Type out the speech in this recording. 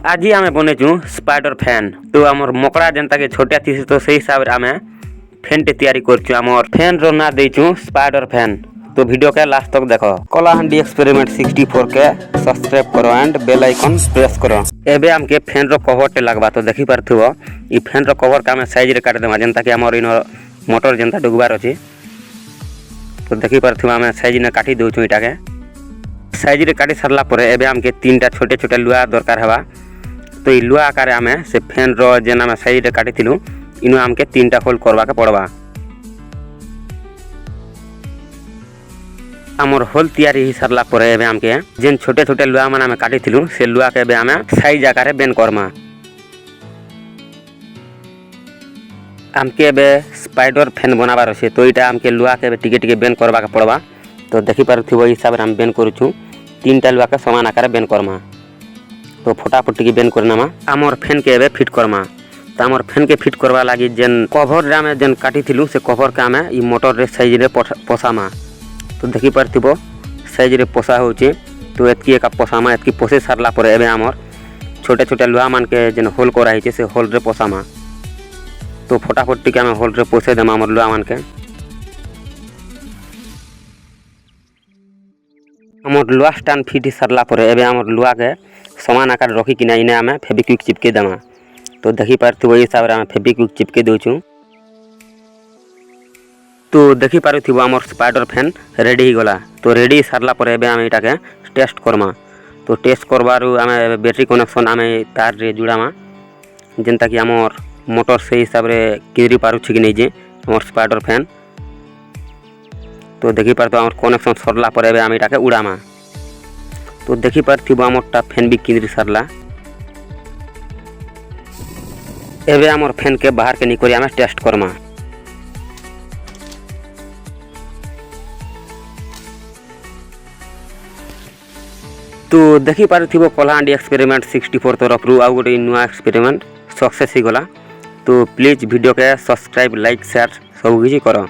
आज आम बनईचु spider fan. तो आमर मकड़ा जेनता के छोटिया थी तो से हिसाब से आम फैन टे तैयारी करछु। आमर फैन रो ना देचु स्पाइडर फैन। तो वीडियो के लास्ट तक देखो। कलाहांडी एक्सपेरिमेंट 64 के सब्सक्राइब करो एंड बेल आइकन प्रेस करो। एबे हमके फैन रो कवर टे लगबा। तो देखि पारथुबो ई फैन रो कवर का हम साइज रे काट देमा जेनता कि हमर इन मोटर जेनता डुगबार अछि। तो देखि पारथुबो हम साइज ने काटी देउछु। इटा के साइज रे काटी सरला परे एबे हमके तीनटा छोटे छोटे लुआ दरकार हवा। तो ई लुआ आकार आमे से फैन रो जेना हम साइज रे काटी थिलु इनु हमके तीनटा होल करबा के पड़बा। हमर होल तैयारी ही सरला परे एबे हमके जेन छोटे छोटे लुआ माने हम काटी थिलु से लुआ के एबे हम साइज आकार बेन करमा। हमके एबे स्पाइडर फैन बनाबार अछि। तो इटा हमके लुआ के टिके टिके बेन करबा के पड़बा। तो देखि पारथिबो हिसाब रे हम बेन करूछु। तीनटा लुआ के समान आकार बेन करमा। तो फटाफट टिके बेन करनामा हमर फैन के एबे फिट करमा। त हमर फैन के फिट करबा लागि जेन कवर रे हम जेन काटी थिलु से कवर के हम ई मोटर रे साइज रे पोसामा। तो देखि पारथिबो साइज रे पोसा होउची। तो एतकी एक पोसामा एतकी पोसे सरला परे एबे हमर छोटे छोटे लुआ मान के जेन होल करा हिचे से होल रे पोसामा। तो फटाफट टिके हम होल रे पोसे देमा हमर लुआ मान के। हमर लुआ स्टैंड फिट सरला परे एबे हमर लुआ के समान आकार रखी किना इने हम फेविक्विक चिपके देमा। तो देखि पारथिबो हिसाब रे हम फेविक्विक चिपके देउछु। तो देखि पारथिबो हमर स्पाइडर फैन रेडी ही गला। तो रेडी सरला परे एबे हम इटा के टेस्ट करमा। तो टेस्ट करबारु हम बैटरी कनेक्शन हम तार रे जुड़ामा जेनता कि हमर मोटर से हिसाब रे किरी पारु छी कि नै जे हमर स्पाइडर फैन। तो देखि पारतो हमर कनेक्शन सरला परे एबे हम इटा के उड़ामा। तो देखि पारथिबो हमरटा फैन भी किरी सरला। एबे हमर फैन के बाहर के निकरी हम टेस्ट करमा। तो देखि पारथिबो कलाहांडी एक्सपेरिमेंट 64 तरफ रु आउ गोटे नुआ एक्सपेरिमेंट सक्सेस ही गला। तो प्लीज वीडियो के सब्सक्राइब लाइक शेयर सब किछि करो।